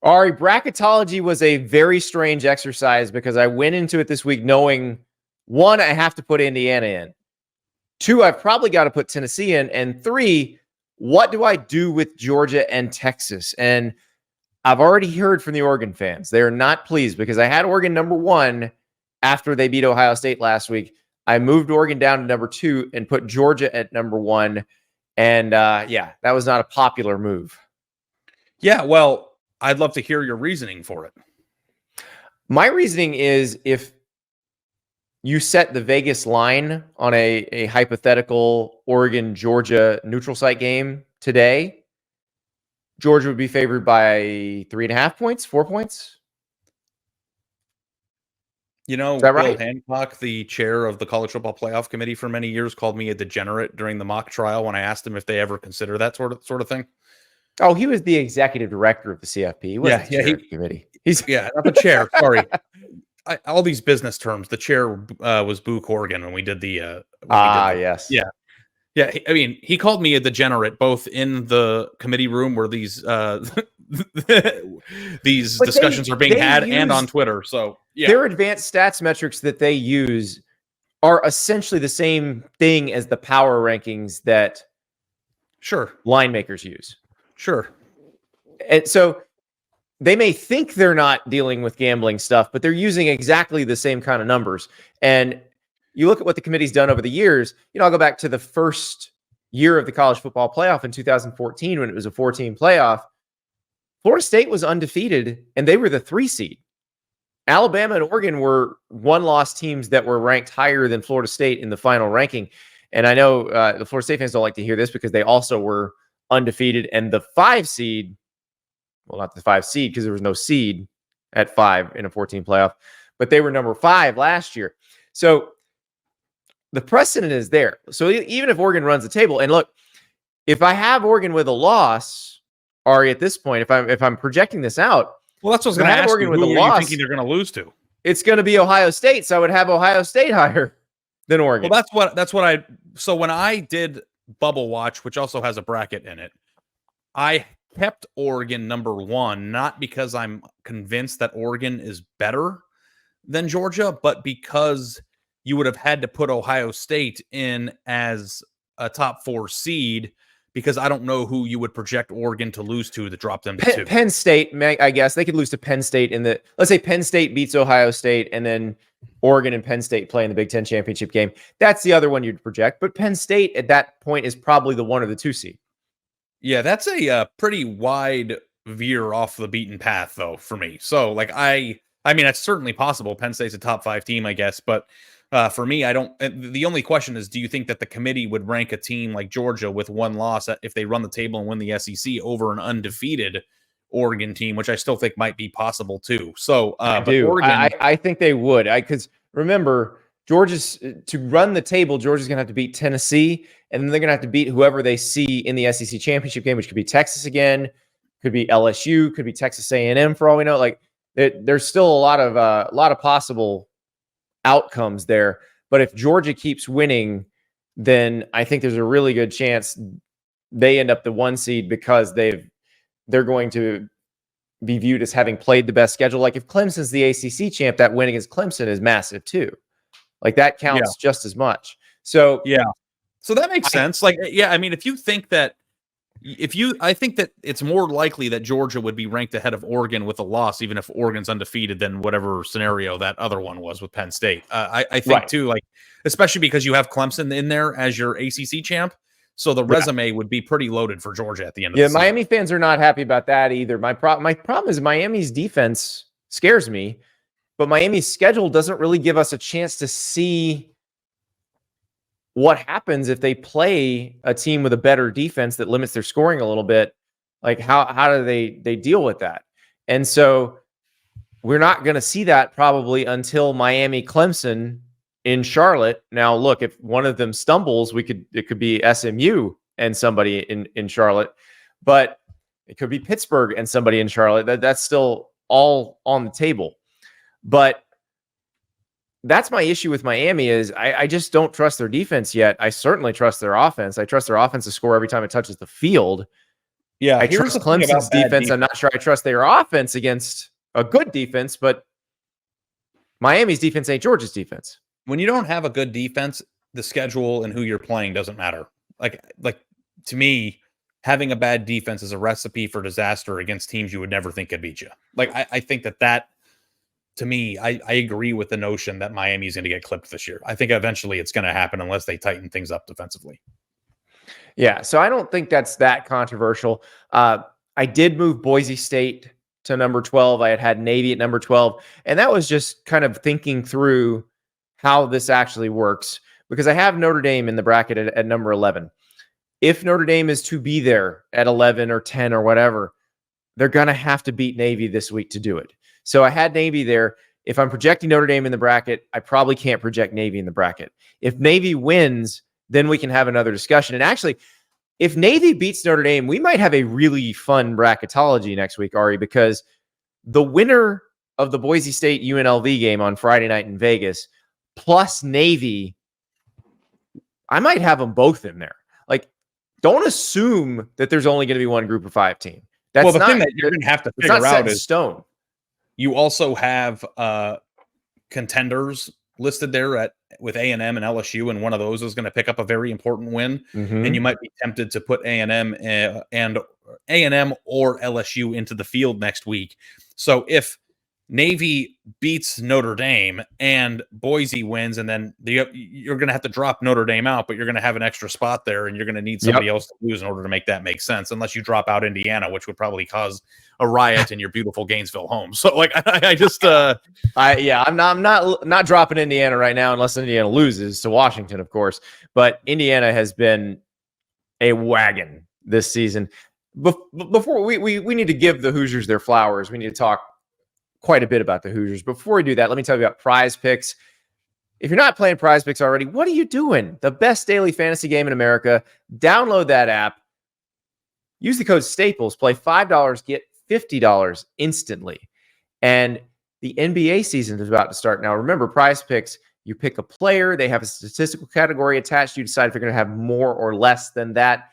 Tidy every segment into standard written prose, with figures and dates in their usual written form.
Ari, bracketology was a very strange exercise because I went into it this week knowing, one, I have to put Indiana in. Two, I've probably got to put Tennessee in. And three, what do I do with Georgia and Texas? And I've already heard from the Oregon fans. They're not pleased because I had Oregon number 1 after they beat Ohio State last week. I moved Oregon down to number 2 and put Georgia at number 1. And that was not a popular move. Yeah, well, I'd love to hear your reasoning for it. My reasoning is if you set the Vegas line on a hypothetical Oregon-Georgia neutral site game today, Georgia would be favored by 3.5 points, 4 points. You know, Bill right? Hancock, the chair of the College Football Playoff Committee for many years, called me a degenerate during the mock trial when I asked him if they ever consider that sort of thing. Oh, he was the executive director of the CFP. He wasn't the chair of the committee. Not the chair. Sorry. All these business terms. The chair was Boo Corrigan when we did the. Yes. Yeah. I mean, he called me a degenerate both in the committee room where these discussions are being had and on Twitter. So their advanced stats metrics that they use are essentially the same thing as the power rankings that line makers use. Sure. And so they may think they're not dealing with gambling stuff, but they're using exactly the same kind of numbers. And you look at what the committee's done over the years. I'll go back to the first year of the college football playoff in 2014 when it was a 4-team playoff. Florida State was undefeated, and they were the 3 seed. Alabama and Oregon were 1-loss teams that were ranked higher than Florida State in the final ranking. And I know the Florida State fans don't like to hear this because they also were undefeated, and the 5 seed, well, not the 5 seed because there was no seed at 5 in a 14 playoff, but they were number 5 last year. So the precedent is there. So even if Oregon runs the table, and look, if I have Oregon with a loss, Ari, at this point, if I'm projecting this out, well, that's what I was going to ask Oregon you. Who are you thinking they're going to lose to? It's going to be Ohio State, so I would have Ohio State higher than Oregon. Well, so when I did Bubble Watch, which also has a bracket in it, I kept Oregon number 1, not because I'm convinced that Oregon is better than Georgia, but because you would have had to put Ohio State in as a top 4 seed, because I don't know who you would project Oregon to lose to drop them to 2. Penn State, I guess they could lose to Penn State let's say Penn State beats Ohio State and then Oregon and Penn State play in the Big Ten championship game. That's the other one you'd project, but Penn State at that point is probably the 1 or the 2 seed. Yeah, that's a pretty wide veer off the beaten path though for me. So I mean, it's certainly possible. Penn State's a top 5 team, I guess, but for me, I don't. The only question is, do you think that the committee would rank a team like Georgia with 1 loss if they run the table and win the SEC over an undefeated Oregon team, which I still think might be possible too? So I do. Oregon, I think they would. Because remember, Georgia's to run the table. Georgia's going to have to beat Tennessee, and then they're going to have to beat whoever they see in the SEC championship game, which could be Texas again, could be LSU, could be Texas A&M for all we know. There's still a lot of possible outcomes there. But if Georgia keeps winning, then I think there's a really good chance they end up the 1 seed because they're going to be viewed as having played the best schedule. Like if Clemson's the ACC champ, that win against Clemson is massive too. That counts just as much. So so that makes sense. I mean, I think that it's more likely that Georgia would be ranked ahead of Oregon with a loss, even if Oregon's undefeated, than whatever scenario that other one was with Penn State. I think too, especially because you have Clemson in there as your ACC champ. So the resume would be pretty loaded for Georgia at the end of the season. Miami fans are not happy about that either. My problem is Miami's defense scares me, but Miami's schedule doesn't really give us a chance to see what happens if they play a team with a better defense that limits their scoring a little bit. How do they deal with that? And so we're not going to see that probably until Miami Clemson in Charlotte. Now, look, if one of them stumbles, it could be SMU and somebody in Charlotte, but it could be Pittsburgh and somebody in Charlotte. That's still all on the table. But that's my issue with Miami is I just don't trust their defense yet. I certainly trust their offense. I trust their offense to score every time it touches the field. Yeah, I here's trust the thing Clemson's about bad defense. I'm not sure I trust their offense against a good defense, but Miami's defense ain't Georgia's defense. When you don't have a good defense, the schedule and who you're playing doesn't matter. Like to me, having a bad defense is a recipe for disaster against teams you would never think could beat you. Like I think that to me, I agree with the notion that Miami's going to get clipped this year. I think eventually it's going to happen unless they tighten things up defensively. Yeah, so I don't think that's that controversial. I did move Boise State to number 12. I had Navy at number 12, and that was just kind of thinking through how this actually works because I have Notre Dame in the bracket at number 11. If Notre Dame is to be there at 11 or 10 or whatever, they're going to have to beat Navy this week to do it. So I had Navy there. If I'm projecting Notre Dame in the bracket, I probably can't project Navy in the bracket. If Navy wins, then we can have another discussion. And actually, if Navy beats Notre Dame, we might have a really fun bracketology next week, Ari, because the winner of the Boise State UNLV game on Friday night in Vegas plus Navy, I might have them both in there. Like, don't assume that there's only going to be one group of 5 team. That's well, the thing that you're going to have to figure out is stone. You also have contenders listed there with A&M and LSU, and one of those is going to pick up a very important win. Mm-hmm. And you might be tempted to put A&M or LSU into the field next week. So if Navy beats Notre Dame and Boise wins, and then you're going to have to drop Notre Dame out, but you're going to have an extra spot there, and you're going to need somebody else to lose in order to make that make sense, unless you drop out Indiana, which would probably cause a riot in your beautiful Gainesville home. So, like, I'm not dropping Indiana right now unless Indiana loses to Washington, of course. But Indiana has been a wagon this season. Before we need to give the Hoosiers their flowers, we need to talk quite a bit about the Hoosiers. Before we do that, let me tell you about PrizePicks. If you're not playing PrizePicks already, what are you doing? The best daily fantasy game in America. Download that app. Use the code STAPLES. Play $5, get $50 instantly. And the NBA season is about to start now. Remember, PrizePicks, you pick a player. They have a statistical category attached. You decide if you're going to have more or less than that.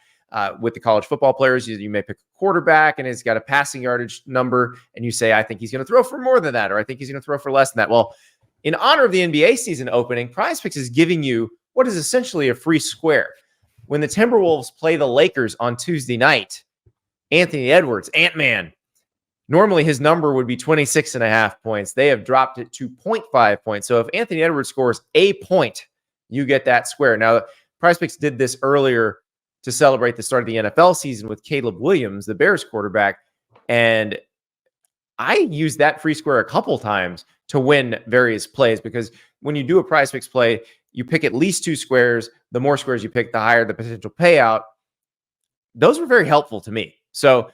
With the college football players, you may pick a quarterback and it's got a passing yardage number, and you say, I think he's going to throw for more than that, or I think he's going to throw for less than that. Well, in honor of the NBA season opening, PrizePicks is giving you what is essentially a free square. When the Timberwolves play the Lakers on Tuesday night, Anthony Edwards, Ant-Man, normally his number would be 26.5 points. They have dropped it to 0.5 points. So if Anthony Edwards scores a point, you get that square. Now, PrizePicks did this earlier to celebrate the start of the NFL season with Caleb Williams, the Bears quarterback. And I used that free square a couple times to win various plays, because when you do a PrizePicks play, you pick at least 2 squares. The more squares you pick, the higher the potential payout. Those were very helpful to me. So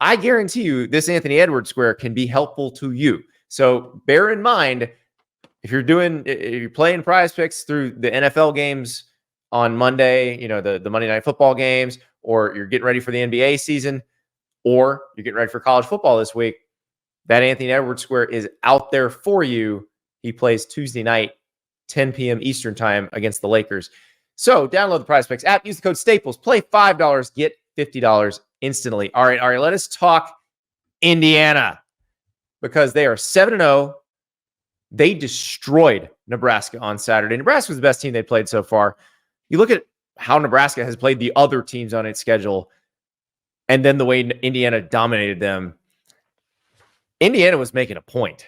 I guarantee you this Anthony Edwards square can be helpful to you. So bear in mind, if you're playing PrizePicks through the NFL games on Monday, the Monday Night Football games, or you're getting ready for the NBA season, or you're getting ready for college football this week, that Anthony Edwards square is out there for you. He plays Tuesday night, 10 p.m. Eastern time against the Lakers. So download the PrizePicks app, use the code STAPLES, play $5, get $50 instantly. All right, let us talk Indiana, because they are 7-0. They destroyed Nebraska on Saturday. Nebraska was the best team they played so far. You look at how Nebraska has played the other teams on its schedule, and then the way Indiana dominated them. Indiana was making a point.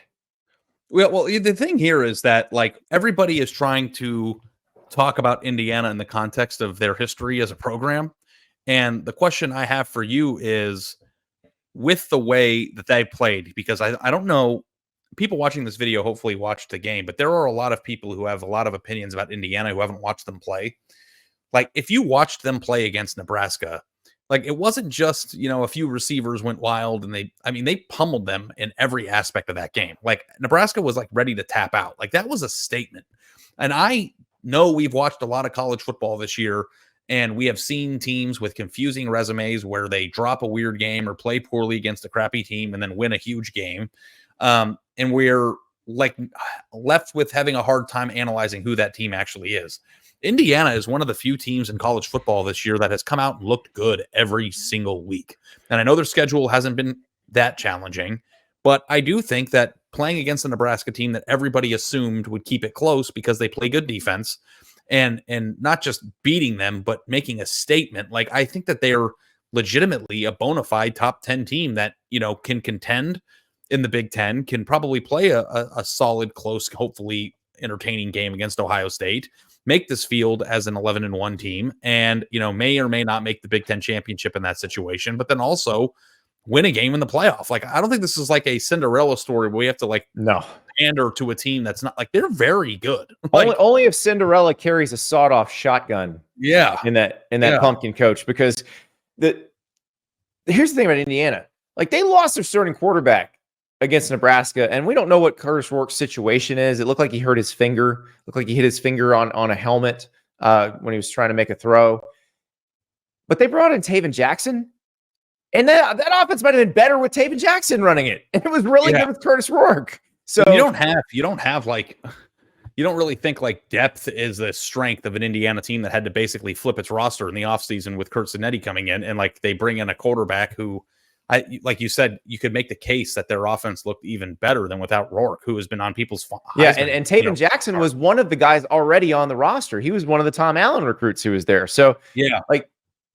Well, the thing here is that, like, everybody is trying to talk about Indiana in the context of their history as a program. And the question I have for you is, with the way that they played, because I don't know, people watching this video hopefully watched the game, but there are a lot of people who have a lot of opinions about Indiana who haven't watched them play. Like, if you watched them play against Nebraska, like, it wasn't just, a few receivers went wild and they pummeled them in every aspect of that game. Like, Nebraska was like ready to tap out. Like, that was a statement. And I know we've watched a lot of college football this year, and we have seen teams with confusing resumes where they drop a weird game or play poorly against a crappy team and then win a huge game. And we're like left with having a hard time analyzing who that team actually is. Indiana is one of the few teams in college football this year that has come out and looked good every single week. And I know their schedule hasn't been that challenging, but I do think that playing against the Nebraska team that everybody assumed would keep it close because they play good defense, and not just beating them, but making a statement. Like, I think that they're legitimately a bona fide top 10 team that, can contend in the Big Ten, can probably play a solid, close, hopefully entertaining game against Ohio State, make this field as an 11-1 team, and, may or may not make the Big Ten championship in that situation, but then also win a game in the playoff. Like, I don't think this is like a Cinderella story where we have to pander to a team that's not, like, they're very good. Only if Cinderella carries a sawed-off shotgun. Yeah. In that pumpkin coach, because here's the thing about Indiana. Like, they lost their starting quarterback against Nebraska, and we don't know what Curtis Rourke's situation is. It looked like he hurt his finger. Looked like he hit his finger on a helmet when he was trying to make a throw. But they brought in Taven Jackson, and that offense might have been better with Taven Jackson running it. And it was really good with Curtis Rourke. So you don't really think like depth is the strength of an Indiana team that had to basically flip its roster in the offseason with Kurt Zanetti coming in, and like they bring in a quarterback who, like you said, you could make the case that their offense looked even better than without Rourke, who has been on people's Heisman, and Taven Jackson was one of the guys already on the roster. He was one of the Tom Allen recruits who was there. So like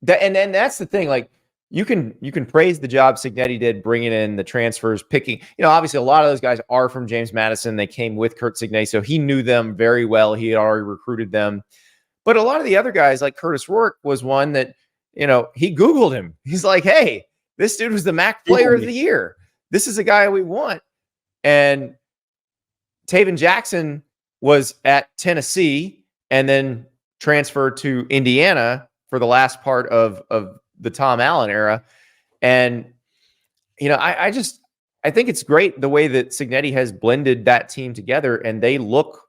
that, and then that's the thing. Like, you can praise the job Cignetti did bringing in the transfers, picking, obviously a lot of those guys are from James Madison. They came with Kurt Cignetti, so he knew them very well. He had already recruited them. But a lot of the other guys, like Curtis Rourke, was one that, he Googled him. He's like, hey, this dude was the MAC player of the year. This is a guy we want. And Taven Jackson was at Tennessee and then transferred to Indiana for the last part of the Tom Allen era. And, I think it's great the way that Cignetti has blended that team together, and they look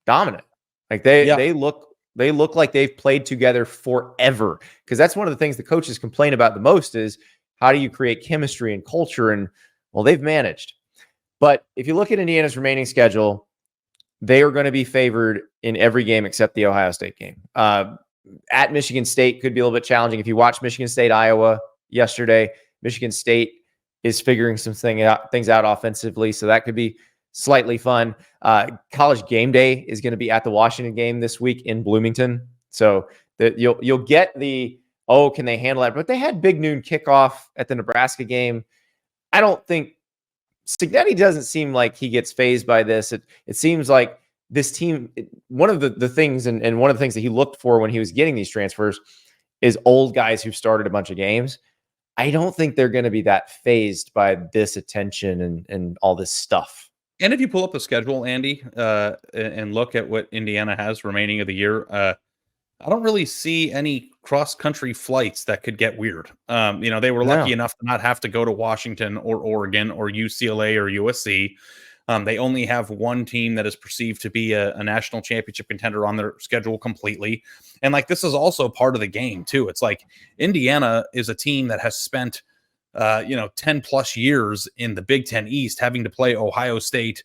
dominant. Like they look like they've played together forever. Because that's one of the things the coaches complain about the most is, how do you create chemistry and culture? And well, they've managed. But if you look at Indiana's remaining schedule, they are going to be favored in every game except the Ohio State game. At Michigan State could be a little bit challenging. If you watch Michigan State, Iowa yesterday, Michigan State is figuring some things out offensively, so that could be slightly fun. College game day is going to be at the Washington game this week in Bloomington, so that you'll get the, can they handle that? But they had big noon kickoff at the Nebraska game. I don't think Cignetti doesn't seem like he gets fazed by this. It seems like this team, one of the things, and one of the things that he looked for when he was getting these transfers is old guys who've started a bunch of games. I don't think they're going to be that fazed by this attention and all this stuff. And if you pull up the schedule, Andy, and look at what Indiana has remaining of the year, I don't really see any cross-country flights that could get weird. They were lucky enough to not have to go to Washington or Oregon or UCLA or USC. They only have one team that is perceived to be a national championship contender on their schedule completely. And like, this is also part of the game too. It's like Indiana is a team that has spent, 10 plus years in the Big Ten East, having to play Ohio State,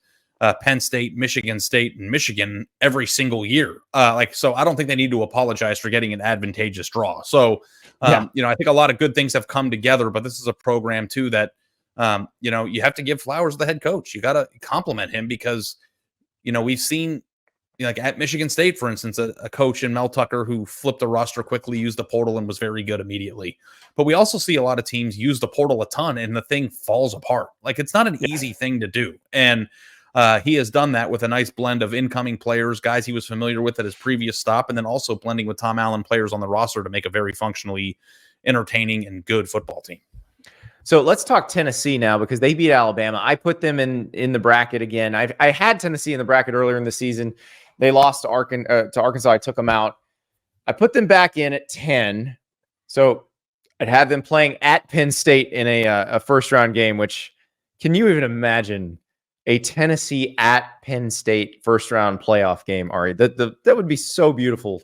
Penn State, Michigan State, and Michigan every single year. So I don't think they need to apologize for getting an advantageous draw. So, I think a lot of good things have come together, but this is a program too that, you have to give flowers to the head coach. You got to compliment him because, we've seen, like at Michigan State, for instance, a coach in Mel Tucker who flipped the roster quickly, used the portal, and was very good immediately. But we also see a lot of teams use the portal a ton, and the thing falls apart. Like, it's not an easy thing to do. And he has done that with a nice blend of incoming players, guys he was familiar with at his previous stop, and then also blending with Tom Allen players on the roster to make a very functionally entertaining and good football team. So let's talk Tennessee now, because they beat Alabama. I put them in the bracket again. I had Tennessee in the bracket earlier in the season. They lost to Arkansas. I took them out. I put them back in at 10. So I'd have them playing at Penn State in a first-round game, which, can you even imagine a Tennessee at Penn State first-round playoff game, Ari? That would be so beautiful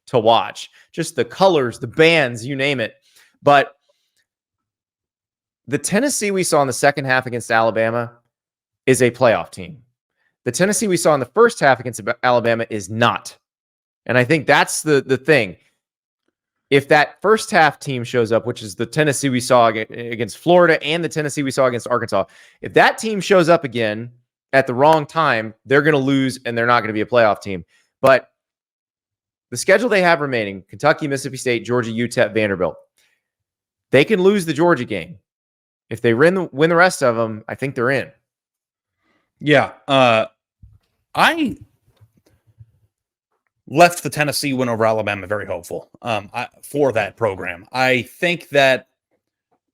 to watch. Just the colors, the bands, you name it. But the Tennessee we saw in the second half against Alabama is a playoff team. The Tennessee we saw in the first half against Alabama is not. And I think that's the thing. If that first half team shows up, which is the Tennessee we saw against Florida and the Tennessee we saw against Arkansas, if that team shows up again at the wrong time, they're going to lose and they're not going to be a playoff team. But the schedule they have remaining, Kentucky, Mississippi State, Georgia, UTEP, Vanderbilt, they can lose the Georgia game. If they win the rest of them, I think they're in. Yeah. I left the Tennessee win over Alabama very hopeful for that program. I think that,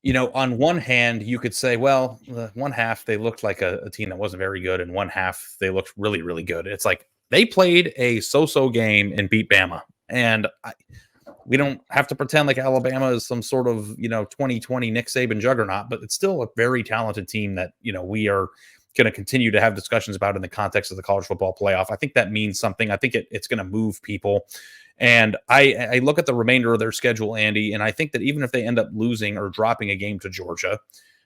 on one hand, you could say, well, one half they looked like a team that wasn't very good, and one half they looked really, really good. It's like they played a so-so game and beat Bama. And we don't have to pretend like Alabama is some sort of, 2020 Nick Saban juggernaut, but it's still a very talented team that, we are going to continue to have discussions about in the context of the college football playoff. I think that means something. I think it's going to move people. And I look at the remainder of their schedule, Andy, and I think that even if they end up losing or dropping a game to Georgia,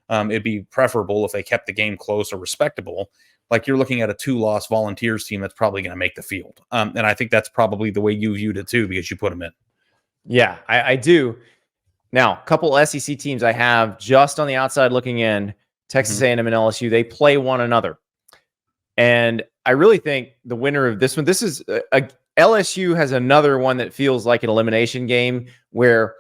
it'd be preferable if they kept the game close or respectable. Like you're looking at a 2-loss Volunteers team that's probably going to make the field. And I think that's probably the way you viewed it too, because you put them in. Yeah, I do. Now, a couple SEC teams I have just on the outside looking in, Texas A&M and LSU, they play one another. And I really think the winner of this one, LSU has another one that feels like an elimination game where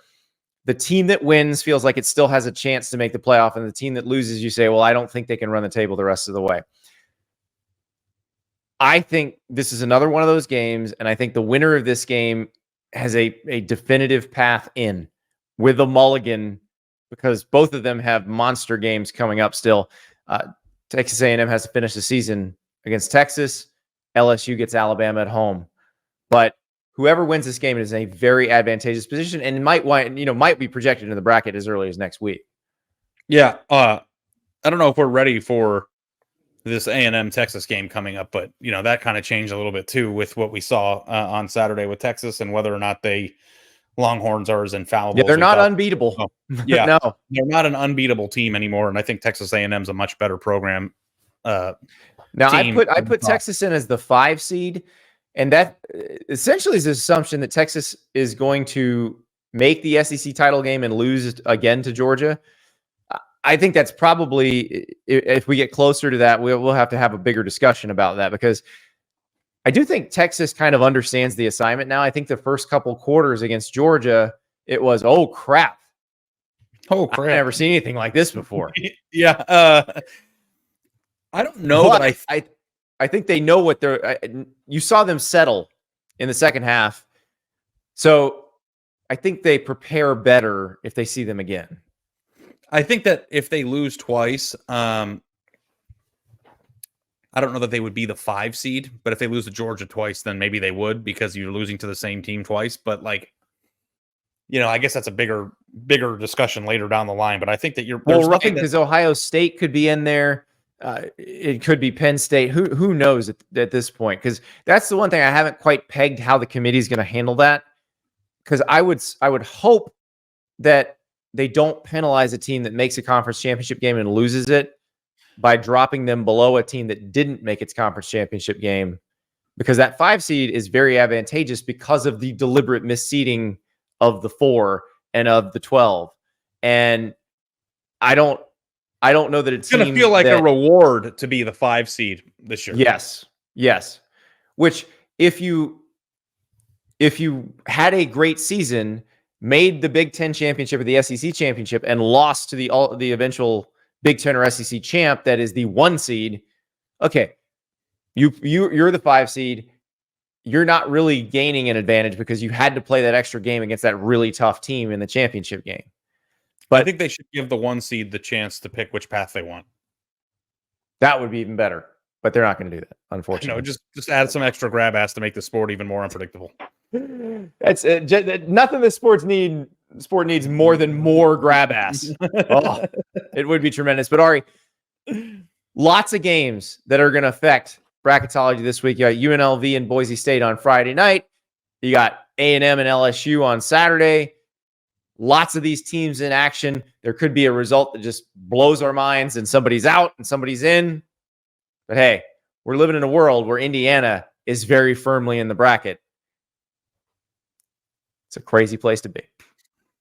the team that wins feels like it still has a chance to make the playoff, and the team that loses, you say, well, I don't think they can run the table the rest of the way. I think this is another one of those games, and I think the winner of this game has a definitive path in with a mulligan, because both of them have monster games coming up still. Texas A&M has to finish the season against Texas. LSU gets Alabama at home. But whoever wins this game is in a very advantageous position and might be projected in the bracket as early as next week. Yeah. I don't know if we're ready for this A&M Texas game coming up, but that kind of changed a little bit too with what we saw on Saturday with Texas and whether or not Longhorns are as infallible. Yeah, they're not unbeatable. Oh, yeah, no, they're not an unbeatable team anymore, and I think Texas A&M is a much better program. Now I put Texas in as the 5 seed, and that essentially is the assumption that Texas is going to make the SEC title game and lose again to Georgia. I think that's probably, if we get closer to that, we'll have to have a bigger discussion about that, because I do think Texas kind of understands the assignment now. I think the first couple quarters against Georgia, it was, oh crap. I've never seen anything like this before. Yeah. I don't know, but I think they know what you saw them settle in the second half. So I think they prepare better if they see them again. I think that if they lose twice, I don't know that they would be the 5 seed, but if they lose to Georgia twice, then maybe they would, because you're losing to the same team twice. But I guess that's a bigger discussion later down the line. But I think that right, because Ohio State could be in there. It could be Penn State. Who knows at this point? Because that's the one thing I haven't quite pegged how the committee is going to handle that. Because I would hope that they don't penalize a team that makes a conference championship game and loses it by dropping them below a team that didn't make its conference championship game, because that 5 seed is very advantageous because of the deliberate misseeding of the 4 and of the 12. And I don't know that it's going to feel like a reward to be the 5 seed this year. Yes. Which if you had a great season, made the Big Ten championship or the SEC championship, and lost to the eventual Big Ten or SEC champ that is the 1 seed, okay, you're the 5 seed. You're not really gaining an advantage because you had to play that extra game against that really tough team in the championship game. But I think they should give the 1 seed the chance to pick which path they want. That would be even better, but they're not going to do that, unfortunately. No, just add some extra grab ass to make the sport even more unpredictable. That's nothing the sport needs more than more grab ass. Oh, it would be tremendous. But Ari, lots of games that are going to affect bracketology this week. You got UNLV and Boise State on Friday night. You got A&M and LSU on Saturday. Lots of these teams in action. There could be a result that just blows our minds and somebody's out and somebody's in. But hey, we're living in a world where Indiana is very firmly in the bracket. It's a crazy place to be.